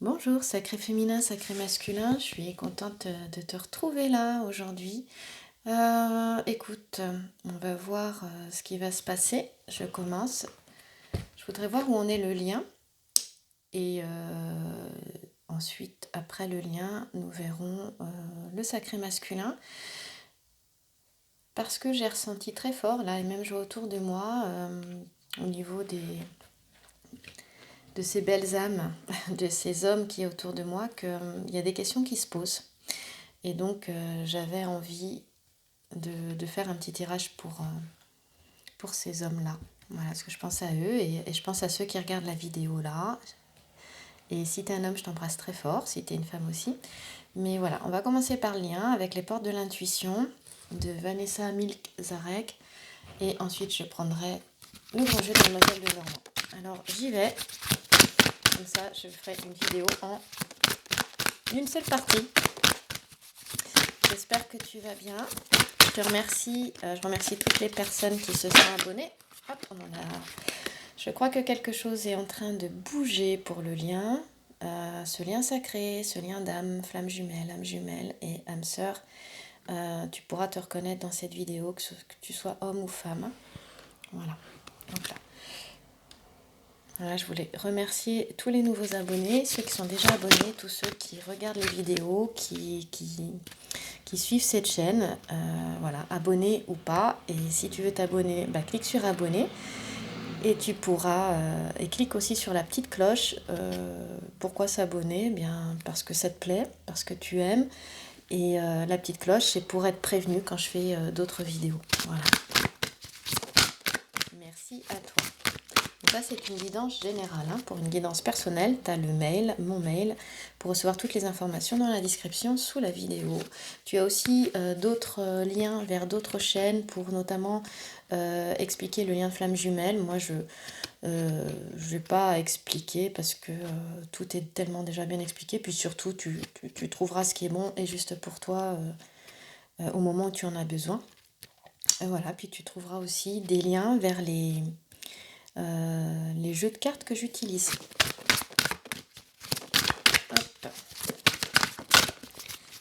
Bonjour, sacré féminin, sacré masculin, je suis contente de te retrouver là aujourd'hui. Écoute, on va voir ce qui va se passer. Je commence. Je voudrais voir où en est le lien et ensuite, après le lien, nous verrons le sacré masculin parce que j'ai ressenti très fort là et même je vois autour de moi au niveau de ces belles âmes, de ces hommes qui est autour de moi, qu'il y a des questions qui se posent. Et donc, j'avais envie de faire un petit tirage pour ces hommes-là. Voilà, parce que je pense à eux et je pense à ceux qui regardent la vidéo là. Et si tu es un homme, je t'embrasse très fort, si tu es une femme aussi. Mais voilà, on va commencer par le lien avec les portes de l'intuition de Vanessa Milk Zarek. Et ensuite, je prendrai le grand jeu de Mademoiselle de Normand. Alors, j'y vais. Comme ça, je ferai une vidéo en une seule partie. J'espère que tu vas bien. Je remercie toutes les personnes qui se sont abonnées. Hop, on en a. Je crois que quelque chose est en train de bouger pour le lien. Ce lien sacré, ce lien d'âme, flamme jumelle, âme jumelle et âme sœur. Tu pourras te reconnaître dans cette vidéo, que tu sois homme ou femme. Voilà. Donc là. Voilà, je voulais remercier tous les nouveaux abonnés, ceux qui sont déjà abonnés, tous ceux qui regardent les vidéos, qui suivent cette chaîne. Voilà, abonné ou pas. Et si tu veux t'abonner, clique sur abonner. Et tu pourras, et clique aussi sur la petite cloche. Pourquoi s'abonner? Bien, parce que ça te plaît, parce que tu aimes. Et la petite cloche, c'est pour être prévenu quand je fais d'autres vidéos. Voilà. Merci à toi. Donc ça, c'est une guidance générale. Pour une guidance personnelle, tu as le mail, mon mail, pour recevoir toutes les informations dans la description sous la vidéo. Tu as aussi d'autres liens vers d'autres chaînes pour notamment expliquer le lien de flamme jumelle. Moi, je vais pas expliquer parce que tout est tellement déjà bien expliqué. Puis surtout, tu trouveras ce qui est bon et juste pour toi au moment où tu en as besoin. Et voilà, puis tu trouveras aussi des liens vers les jeux de cartes que j'utilise. Hop.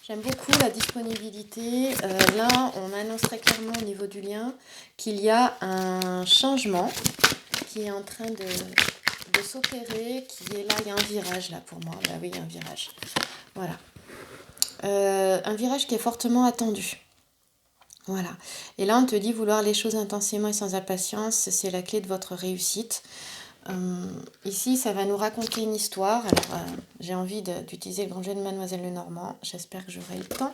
J'aime beaucoup la disponibilité. Là, on annonce très clairement au niveau du lien qu'il y a un changement qui est en train de s'opérer, qui est là, il y a un virage là pour moi. Là, oui, il y a un virage. Voilà. Un virage qui est fortement attendu. Voilà. Et là, on te dit vouloir les choses intensément et sans impatience, c'est la clé de votre réussite. Ici, ça va nous raconter une histoire. Alors, j'ai envie d'utiliser le grand jeu de Mademoiselle Lenormand. J'espère que j'aurai le temps.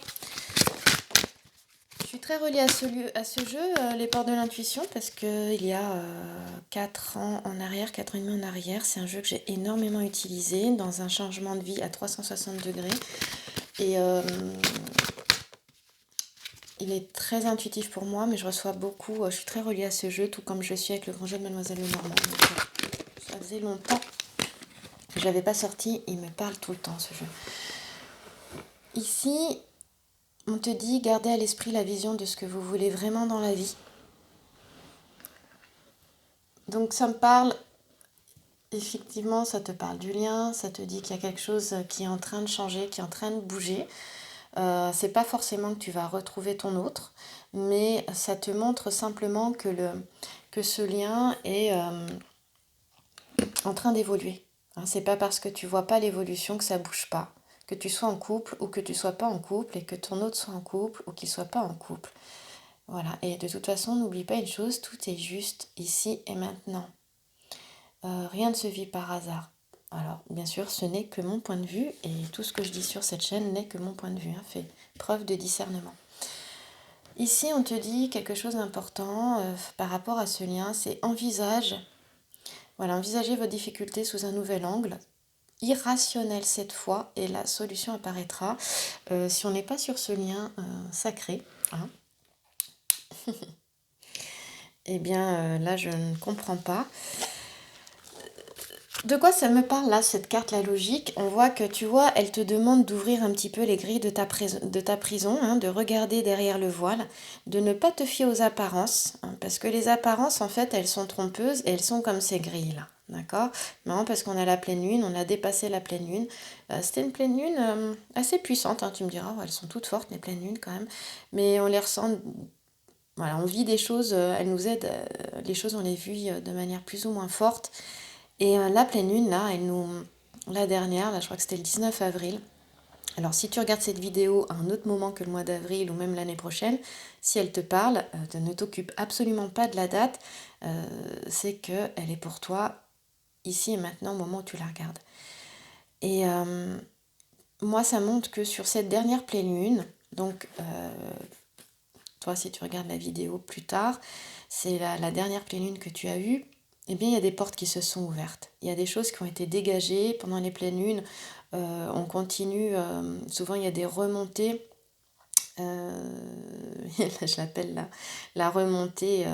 Je suis très reliée à ce jeu, Les Portes de l'Intuition, parce qu'il y a 4 ans en arrière, 4 ans et demi en arrière, c'est un jeu que j'ai énormément utilisé dans un changement de vie à 360 degrés. Et il est très intuitif pour moi, mais je reçois beaucoup. Je suis très reliée à ce jeu, tout comme je suis avec le grand jeu de Mademoiselle Lenormand. Donc, ça faisait longtemps que je l'avais pas sorti. Il me parle tout le temps, ce jeu. Ici, on te dit gardez à l'esprit la vision de ce que vous voulez vraiment dans la vie. Donc ça me parle, effectivement, ça te parle du lien, ça te dit qu'il y a quelque chose qui est en train de changer, qui est en train de bouger. C'est pas forcément que tu vas retrouver ton autre, mais ça te montre simplement que ce lien est en train d'évoluer. C'est pas parce que tu vois pas l'évolution que ça bouge pas. Que tu sois en couple ou que tu sois pas en couple et que ton autre soit en couple ou qu'il soit pas en couple. Voilà, et de toute façon, n'oublie pas une chose, tout est juste ici et maintenant. Rien ne se vit par hasard. Alors, bien sûr, ce n'est que mon point de vue, et tout ce que je dis sur cette chaîne n'est que mon point de vue, fait preuve de discernement. Ici, on te dit quelque chose d'important par rapport à ce lien, c'est envisagez vos difficultés sous un nouvel angle, irrationnel cette fois, et la solution apparaîtra. Si on n'est pas sur ce lien sacré, eh bien là je ne comprends pas. De quoi ça me parle là, cette carte, la logique? On voit que, tu vois, elle te demande d'ouvrir un petit peu les grilles de ta prison, de regarder derrière le voile, de ne pas te fier aux apparences, parce que les apparences, en fait, elles sont trompeuses et elles sont comme ces grilles-là. D'accord? Maintenant, parce qu'on a la pleine lune, on a dépassé la pleine lune. C'était une pleine lune assez puissante, hein, tu me diras, ouais, elles sont toutes fortes, les pleines lunes quand même. Mais on les ressent, voilà, on vit des choses, elles nous aident, les choses on les vit de manière plus ou moins forte. Et la pleine lune, là, la dernière, là, je crois que c'était le 19 avril. Alors, si tu regardes cette vidéo à un autre moment que le mois d'avril ou même l'année prochaine, si elle te parle, ne t'occupe absolument pas de la date, c'est qu'elle est pour toi ici et maintenant au moment où tu la regardes. Et moi, ça montre que sur cette dernière pleine lune, donc toi, si tu regardes la vidéo plus tard, c'est la dernière pleine lune que tu as eue, eh bien, il y a des portes qui se sont ouvertes. Il y a des choses qui ont été dégagées pendant les pleines lunes. On continue, souvent il y a des remontées. Je l'appelle la remontée.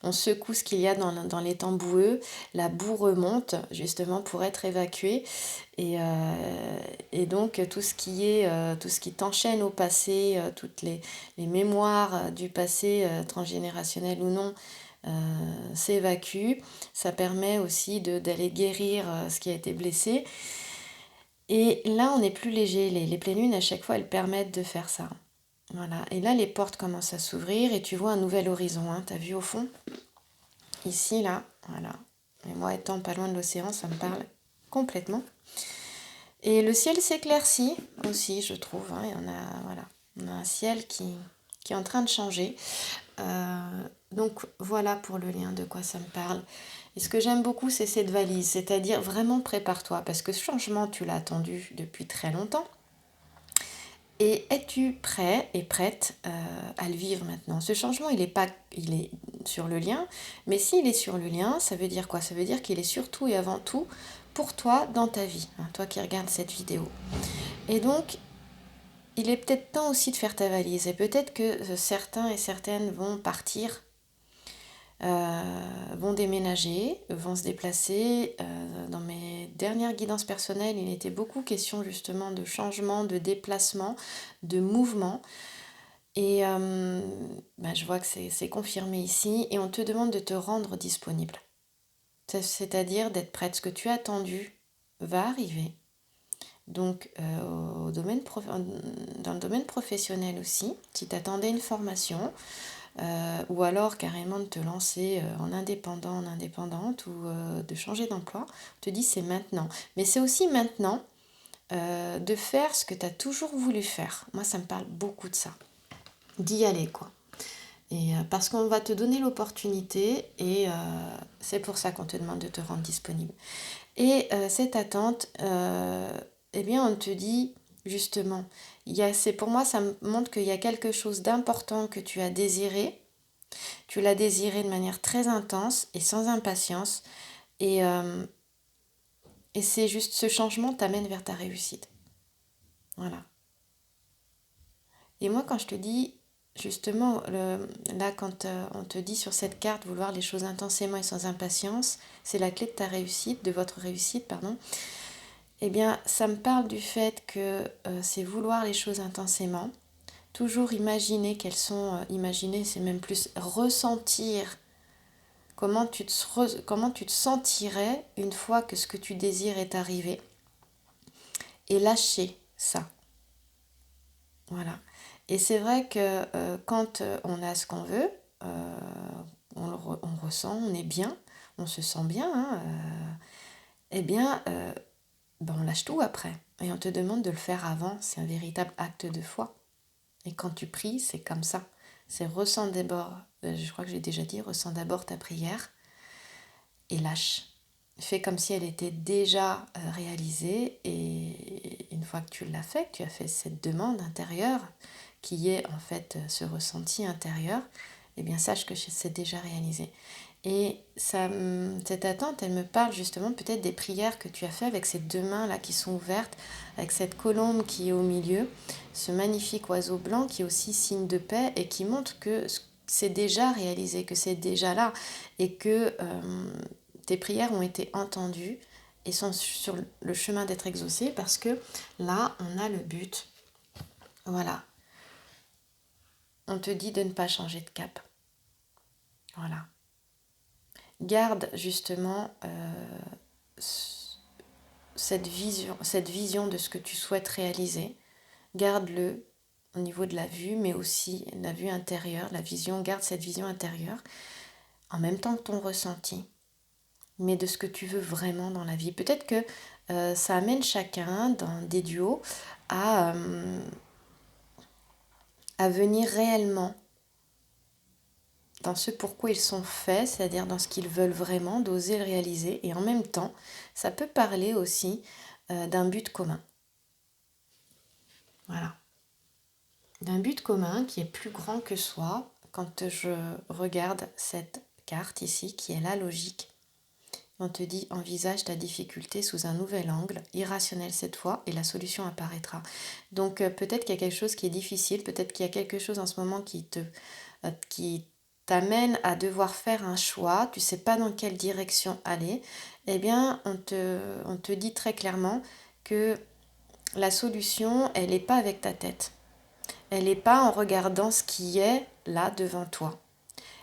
On secoue ce qu'il y a dans les temps boueux. La boue remonte justement pour être évacuée. Et donc tout ce qui t'enchaîne au passé, toutes les mémoires du passé, transgénérationnel ou non, s'évacue. Ça permet aussi d'aller guérir ce qui a été blessé. Et là, on est plus léger. Les pleines lunes, à chaque fois, elles permettent de faire ça. Voilà. Et là, les portes commencent à s'ouvrir et tu vois un nouvel horizon. Hein. Tu as vu au fond? Ici, là, voilà. Et moi, étant pas loin de l'océan, ça me parle complètement. Et le ciel s'éclaircit aussi, je trouve. Hein. Voilà. On a un ciel qui est en train de changer. Donc voilà pour le lien de quoi ça me parle. Et ce que j'aime beaucoup, c'est cette valise, c'est-à-dire vraiment prépare-toi, parce que ce changement, tu l'as attendu depuis très longtemps. Et es-tu prêt et prête à le vivre maintenant? Ce changement, il est sur le lien, mais s'il est sur le lien, ça veut dire quoi? Ça veut dire qu'il est surtout et avant tout pour toi dans ta vie, hein, toi qui regardes cette vidéo. Et donc, il est peut-être temps aussi de faire ta valise. Et peut-être que certains et certaines vont partir, vont déménager, vont se déplacer. Dans mes dernières guidances personnelles, il était beaucoup question justement de changement, de déplacement, de mouvement. Et je vois que c'est confirmé ici. Et on te demande de te rendre disponible. C'est-à-dire d'être prête. Ce que tu as attendu va arriver. Donc, dans le domaine professionnel aussi, si tu attendais une formation, ou alors carrément de te lancer en indépendant, en indépendante, ou de changer d'emploi, on te dit c'est maintenant. Mais c'est aussi maintenant de faire ce que tu as toujours voulu faire. Moi, ça me parle beaucoup de ça. D'y aller, quoi. Et parce qu'on va te donner l'opportunité et c'est pour ça qu'on te demande de te rendre disponible. Et cette attente, eh bien, on te dit justement, pour moi, ça me montre qu'il y a quelque chose d'important que tu as désiré. Tu l'as désiré de manière très intense et sans impatience. Et, euh, et c'est juste ce changement t'amène vers ta réussite. Voilà. Et moi, quand je te dis, justement, là, quand on te dit sur cette carte vouloir les choses intensément et sans impatience, c'est la clé de ta réussite, de votre réussite, pardon. Eh bien, ça me parle du fait que c'est vouloir les choses intensément, toujours imaginer qu'elles sont, imaginer, c'est même plus ressentir comment comment tu te sentirais une fois que ce que tu désires est arrivé, et lâcher ça. Voilà. Et c'est vrai que quand on a ce qu'on veut, on ressent, on est bien, on se sent bien, hein, eh bien, on lâche tout après. Et on te demande de le faire avant. C'est un véritable acte de foi. Et quand tu pries, c'est comme ça. C'est ressens d'abord, je crois que j'ai déjà dit, ressens d'abord ta prière et lâche. Fais comme si elle était déjà réalisée, et une fois que tu l'as fait, que tu as fait cette demande intérieure, qui est en fait ce ressenti intérieur, eh bien sache que c'est déjà réalisé. Et cette attente, elle me parle justement peut-être des prières que tu as fait avec ces deux mains là qui sont ouvertes, avec cette colombe qui est au milieu, ce magnifique oiseau blanc qui est aussi signe de paix et qui montre que c'est déjà réalisé, que c'est déjà là, et que tes prières ont été entendues et sont sur le chemin d'être exaucées, parce que là, on a le but. Voilà. On te dit de ne pas changer de cap. Voilà. Garde justement cette vision de ce que tu souhaites réaliser. Garde-le au niveau de la vue, mais aussi la vue intérieure, la vision, garde cette vision intérieure, en même temps que ton ressenti, mais de ce que tu veux vraiment dans la vie. Peut-être que ça amène chacun dans des duos à venir réellement dans ce pourquoi ils sont faits, c'est-à-dire dans ce qu'ils veulent vraiment, d'oser le réaliser. Et en même temps, ça peut parler aussi d'un but commun. Voilà. D'un but commun qui est plus grand que soi. Quand je regarde cette carte ici, qui est la logique, on te dit envisage ta difficulté sous un nouvel angle, irrationnel cette fois, et la solution apparaîtra. Donc peut-être qu'il y a quelque chose qui est difficile, peut-être qu'il y a quelque chose en ce moment qui t'amène à devoir faire un choix, tu ne sais pas dans quelle direction aller. Eh bien, on te dit très clairement que la solution, elle n'est pas avec ta tête. Elle n'est pas en regardant ce qui est là devant toi.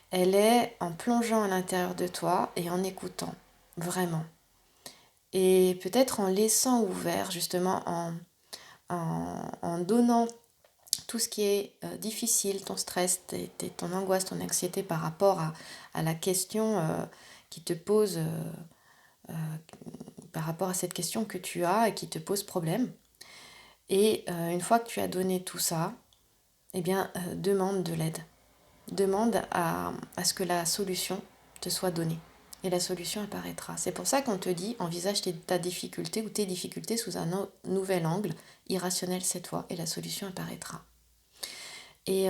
Elle est en plongeant à l'intérieur de toi et en écoutant, vraiment. Et peut-être en laissant ouvert, justement, en donnant tout ce qui est difficile, ton stress, ton angoisse, ton anxiété par rapport à la question qui te pose, par rapport à cette question que tu as et qui te pose problème. Et une fois que tu as donné tout ça, eh bien, demande de l'aide. Demande à ce que la solution te soit donnée. Et la solution apparaîtra. C'est pour ça qu'on te dit, envisage ta difficulté ou tes difficultés sous un nouvel angle, irrationnel cette fois, et la solution apparaîtra. Et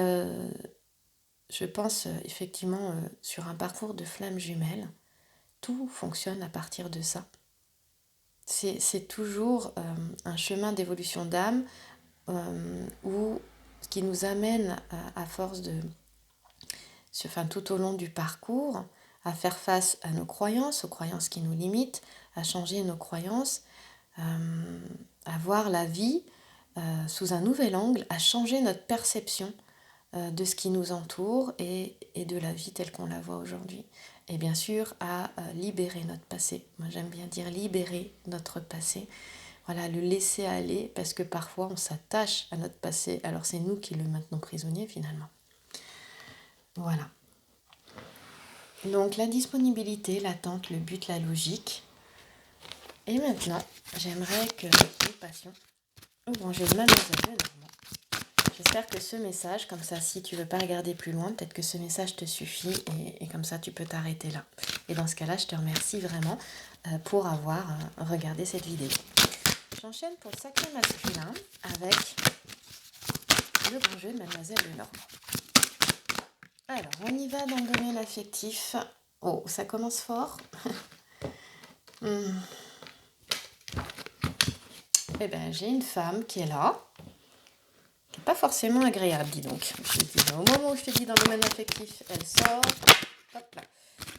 je pense effectivement sur un parcours de flammes jumelles, tout fonctionne à partir de ça. C'est toujours un chemin d'évolution d'âme où ce qui nous amène à force de... tout au long du parcours, à faire face à nos croyances, aux croyances qui nous limitent, à changer nos croyances, à voir la vie sous un nouvel angle, à changer notre perception de ce qui nous entoure et de la vie telle qu'on la voit aujourd'hui. Et bien sûr, à libérer notre passé. Moi, j'aime bien dire libérer notre passé. Voilà, le laisser aller, parce que parfois, on s'attache à notre passé, alors c'est nous qui le maintenons prisonnier finalement. Voilà. Donc, la disponibilité, l'attente, le but, la logique. Et maintenant, j'aimerais que nous passions au grand jeu de Mademoiselle Lenormand. J'espère que ce message, comme ça, si tu ne veux pas regarder plus loin, peut-être que ce message te suffit et comme ça, tu peux t'arrêter là. Et dans ce cas-là, je te remercie vraiment pour avoir regardé cette vidéo. J'enchaîne pour le sacré masculin avec le grand jeu de Mademoiselle Lenormand. Alors, on y va dans le domaine affectif. Oh, ça commence fort. Eh bien, j'ai une femme qui est là. Pas forcément agréable, dis donc. Au moment où je te dis dans le domaine affectif, elle sort. Hop là.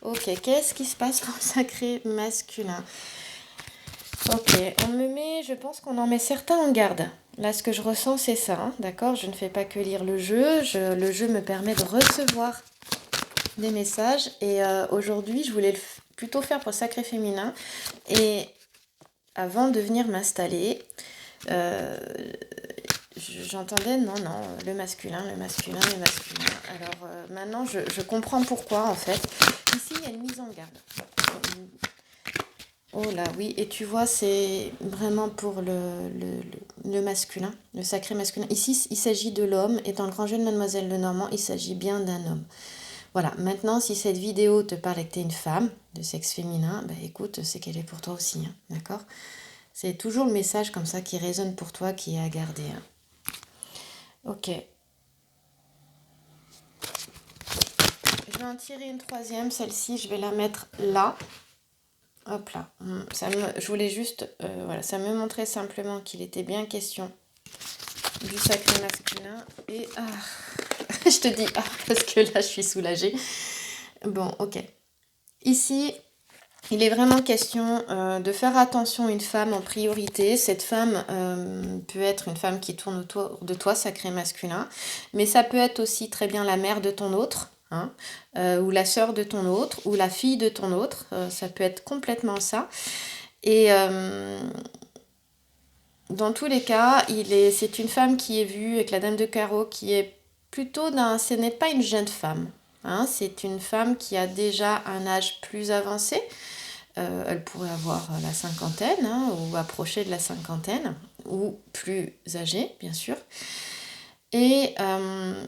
Ok, qu'est-ce qui se passe dans le sacré masculin? Ok, je pense qu'on en met certains en garde. Là, ce que je ressens, c'est ça, hein, d'accord? Je ne fais pas que lire le jeu. Le jeu me permet de recevoir des messages. Et aujourd'hui, je voulais plutôt faire pour le sacré féminin. Et avant de venir m'installer... j'entendais non, le masculin. Alors maintenant, je comprends pourquoi en fait. Ici, il y a une mise en garde. Oh là, oui, et tu vois, c'est vraiment pour le masculin, le sacré masculin. Ici, il s'agit de l'homme, et dans le grand jeu de Mademoiselle Lenormand, il s'agit bien d'un homme. Voilà, maintenant, si cette vidéo te parle et que tu es une femme de sexe féminin, bah écoute, c'est qu'elle est pour toi aussi, hein, d'accord? C'est toujours le message comme ça qui résonne pour toi, qui est à garder. Hein. Ok. Je vais en tirer une troisième. Celle-ci, je vais la mettre là. Hop là. Je voulais juste... voilà, ça me montrait simplement qu'il était bien question du sacré masculin. Et... je te dis parce que là, je suis soulagée. Bon, ok. Ici... il est vraiment question de faire attention à une femme en priorité. Cette femme peut être une femme qui tourne autour de toi, sacré masculin, mais ça peut être aussi très bien la mère de ton autre, hein, ou la sœur de ton autre, ou la fille de ton autre. Ça peut être complètement ça. Et dans tous les cas, c'est une femme qui est vue avec la dame de carreau qui est plutôt ce n'est pas une jeune femme. Hein, c'est une femme qui a déjà un âge plus avancé. Elle pourrait avoir la cinquantaine, hein, ou approcher de la cinquantaine, ou plus âgée, bien sûr. Et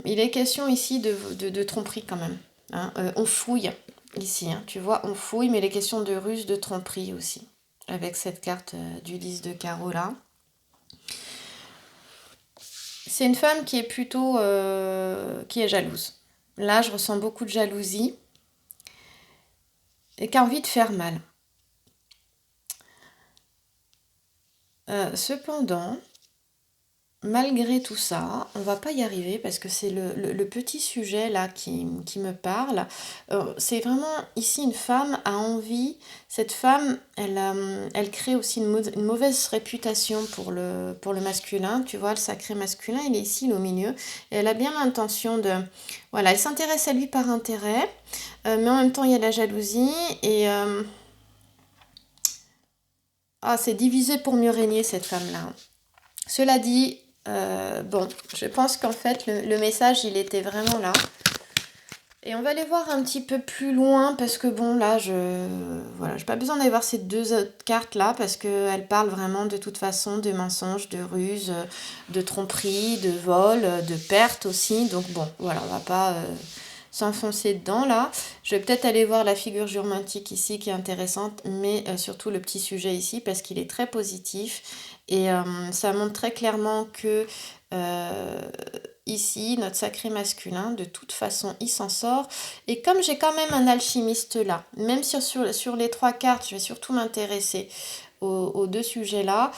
il est question ici de tromperie quand même. Hein. On fouille ici, hein, tu vois, on fouille, mais il est question de ruse, de tromperie aussi, avec cette carte du 10 de carreau là. C'est une femme qui est plutôt qui est jalouse. Là, je ressens beaucoup de jalousie et qui a envie de faire mal. Cependant, malgré tout ça, on va pas y arriver parce que c'est le petit sujet là qui me parle. C'est vraiment ici une femme a envie. Cette femme, elle crée aussi une mauvaise réputation pour le masculin. Tu vois, le sacré masculin, il est ici, il est au milieu. Et elle a bien l'intention de... Voilà, elle s'intéresse à lui par intérêt, mais en même temps, il y a la jalousie et... c'est divisé pour mieux régner, cette femme-là. Cela dit, bon, je pense qu'en fait, le message, il était vraiment là. Et on va aller voir un petit peu plus loin parce que bon, là, voilà, j'ai pas besoin d'aller voir ces deux autres cartes-là parce qu'elles parlent vraiment de toute façon de mensonges, de ruses, de tromperies, de vols, de pertes aussi. Donc bon, voilà, on va pas s'enfoncer dedans là. Je vais peut-être aller voir la figure géomantique ici qui est intéressante, mais surtout le petit sujet ici parce qu'il est très positif et ça montre très clairement que ici, notre sacré masculin, de toute façon, il s'en sort. Et comme j'ai quand même un alchimiste là, même sur les trois cartes, je vais surtout m'intéresser aux deux sujets-là.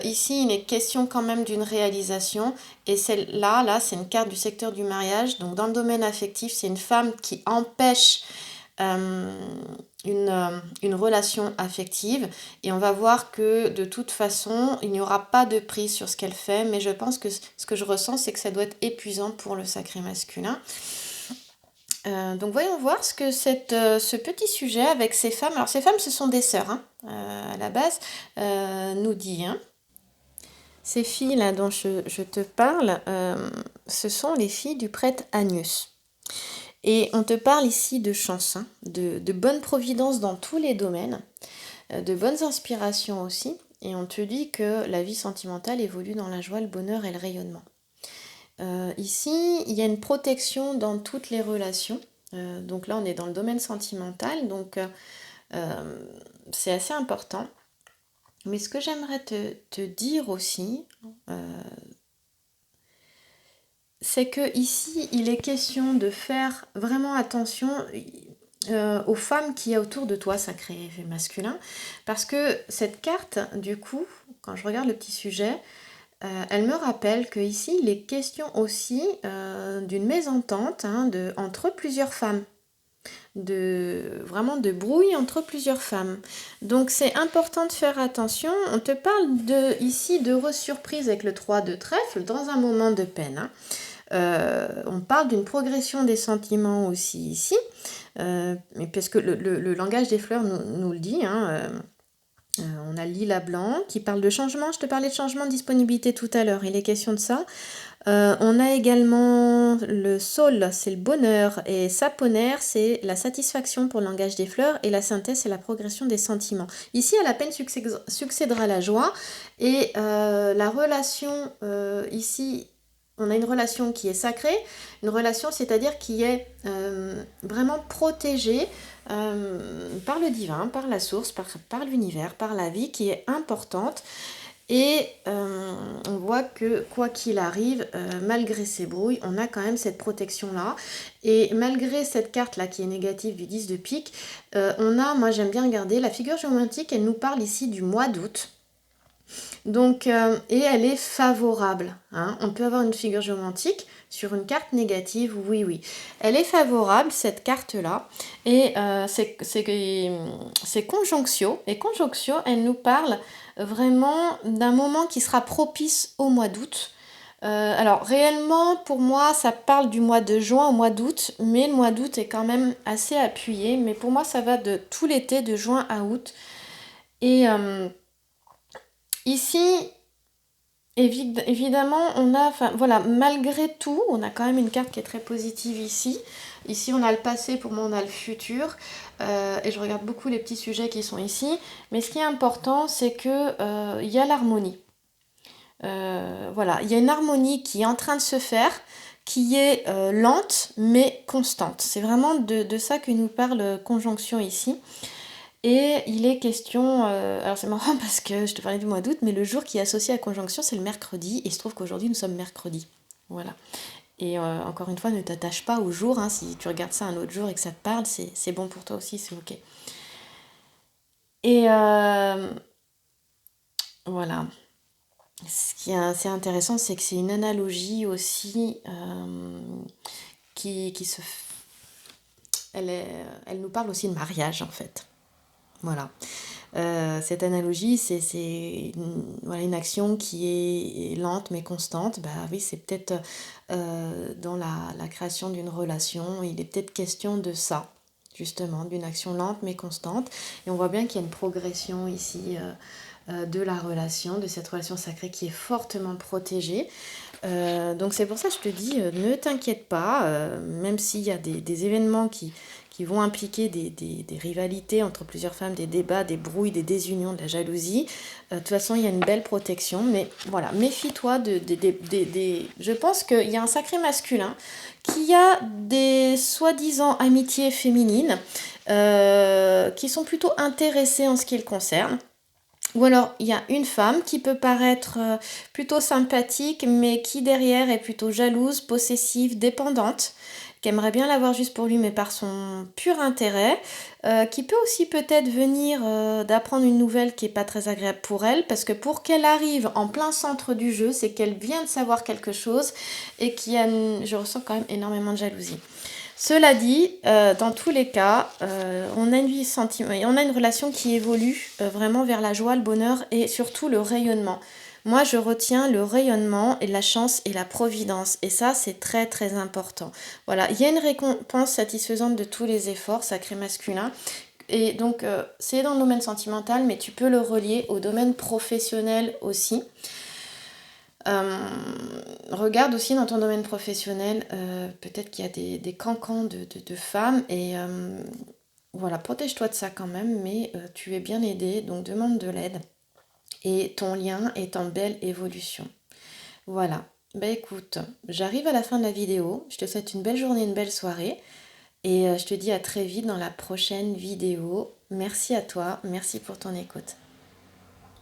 Ici, il est question quand même d'une réalisation. Et celle-là, là, c'est une carte du secteur du mariage. Donc, dans le domaine affectif, c'est une femme qui empêche une relation affective. Et on va voir que de toute façon, il n'y aura pas de prise sur ce qu'elle fait. Mais je pense que ce que je ressens, c'est que ça doit être épuisant pour le sacré masculin. Donc voyons voir ce que ce petit sujet avec ces femmes, alors ces femmes ce sont des sœurs hein, à la base, nous dit. Hein. Ces filles là dont je te parle, ce sont les filles du prêtre Agnus. Et on te parle ici de chance, hein, de bonne providence dans tous les domaines, de bonnes inspirations aussi, et on te dit que la vie sentimentale évolue dans la joie, le bonheur et le rayonnement. Ici, il y a une protection dans toutes les relations. Donc là, on est dans le domaine sentimental, donc c'est assez important. Mais ce que j'aimerais te dire aussi, c'est que ici, il est question de faire vraiment attention aux femmes qui y a autour de toi, sacré masculin, parce que cette carte, du coup, quand je regarde le petit sujet, elle me rappelle qu'ici, il est question aussi d'une mésentente hein, entre plusieurs femmes. Vraiment de brouille entre plusieurs femmes. Donc c'est important de faire attention. On te parle ici d'heureuses surprises avec le 3 de trèfle dans un moment de peine. Hein. On parle d'une progression des sentiments aussi ici, parce que le langage des fleurs nous le dit. Hein, on a le lilas blanc qui parle de changement. Je te parlais de changement de disponibilité tout à l'heure. Il est question de ça. On a également le saule, c'est le bonheur. Et saponaire, c'est la satisfaction pour le langage des fleurs. Et la synthèse, c'est la progression des sentiments. Ici, à la peine succédera la joie. Et la relation, ici, on a une relation qui est sacrée. Une relation, c'est-à-dire qui est vraiment protégée par le divin, par la source, par l'univers, par la vie qui est importante. Et on voit que quoi qu'il arrive, malgré ces brouilles, on a quand même cette protection-là. Et malgré cette carte-là qui est négative du 10 de pique, moi j'aime bien regarder, la figure géométrique, elle nous parle ici du mois d'août. Donc, et elle est favorable. Hein. On peut avoir une figure géomantique sur une carte négative, oui. Elle est favorable, cette carte-là. Et c'est conjonctio. Et conjonctio, elle nous parle vraiment d'un moment qui sera propice au mois d'août. Alors réellement pour moi ça parle du mois de juin au mois d'août, mais le mois d'août est quand même assez appuyé, mais pour moi ça va de tout l'été, de juin à août. Et ici, évidemment, on a, enfin voilà, malgré tout, on a quand même une carte qui est très positive ici. Ici, on a le passé, pour moi, on a le futur. Et je regarde beaucoup les petits sujets qui sont ici. Mais ce qui est important, c'est que y a l'harmonie. Voilà, il y a une harmonie qui est en train de se faire, qui est lente mais constante. C'est vraiment de ça que nous parle conjonction ici. Et il est question, alors c'est marrant parce que je te parlais du mois d'août, mais le jour qui est associé à conjonction, c'est le mercredi, et il se trouve qu'aujourd'hui nous sommes mercredi. Voilà. Et encore une fois, ne t'attache pas au jour, hein, si tu regardes ça un autre jour et que ça te parle, c'est bon pour toi aussi, c'est ok. Et voilà. Ce qui est assez intéressant, c'est que c'est une analogie aussi qui se... elle nous parle aussi de mariage en fait. Voilà. Cette analogie, c'est voilà, une action qui est lente mais constante. Bah oui, c'est peut-être dans la création d'une relation, il est peut-être question de ça, justement, d'une action lente mais constante. Et on voit bien qu'il y a une progression ici de la relation, de cette relation sacrée qui est fortement protégée. Donc c'est pour ça que je te dis, ne t'inquiète pas, même s'il y a des événements qui vont impliquer des rivalités entre plusieurs femmes, des débats, des brouilles, des désunions, de la jalousie. De toute façon, il y a une belle protection, mais voilà, méfie-toi Je pense qu'il y a un sacré masculin qui a des soi-disant amitiés féminines qui sont plutôt intéressées en ce qui le concerne. Ou alors, il y a une femme qui peut paraître plutôt sympathique, mais qui derrière est plutôt jalouse, possessive, dépendante, qui aimerait bien l'avoir juste pour lui, mais par son pur intérêt, qui peut aussi peut-être venir d'apprendre une nouvelle qui n'est pas très agréable pour elle, parce que pour qu'elle arrive en plein centre du jeu, c'est qu'elle vient de savoir quelque chose et je ressens quand même énormément de jalousie. Cela dit, dans tous les cas, on a une relation qui évolue vraiment vers la joie, le bonheur et surtout le rayonnement. Moi, je retiens le rayonnement et la chance et la providence. Et ça, c'est très très important. Voilà, il y a une récompense satisfaisante de tous les efforts sacrés masculins. Et donc, c'est dans le domaine sentimental, mais tu peux le relier au domaine professionnel aussi. Regarde aussi dans ton domaine professionnel, peut-être qu'il y a des cancans de femmes et voilà, protège-toi de ça quand même, mais tu es bien aidé, donc demande de l'aide et ton lien est en belle évolution. Voilà, bah écoute, j'arrive à la fin de la vidéo, je te souhaite une belle journée, une belle soirée et je te dis à très vite dans la prochaine vidéo. Merci à toi, merci pour ton écoute.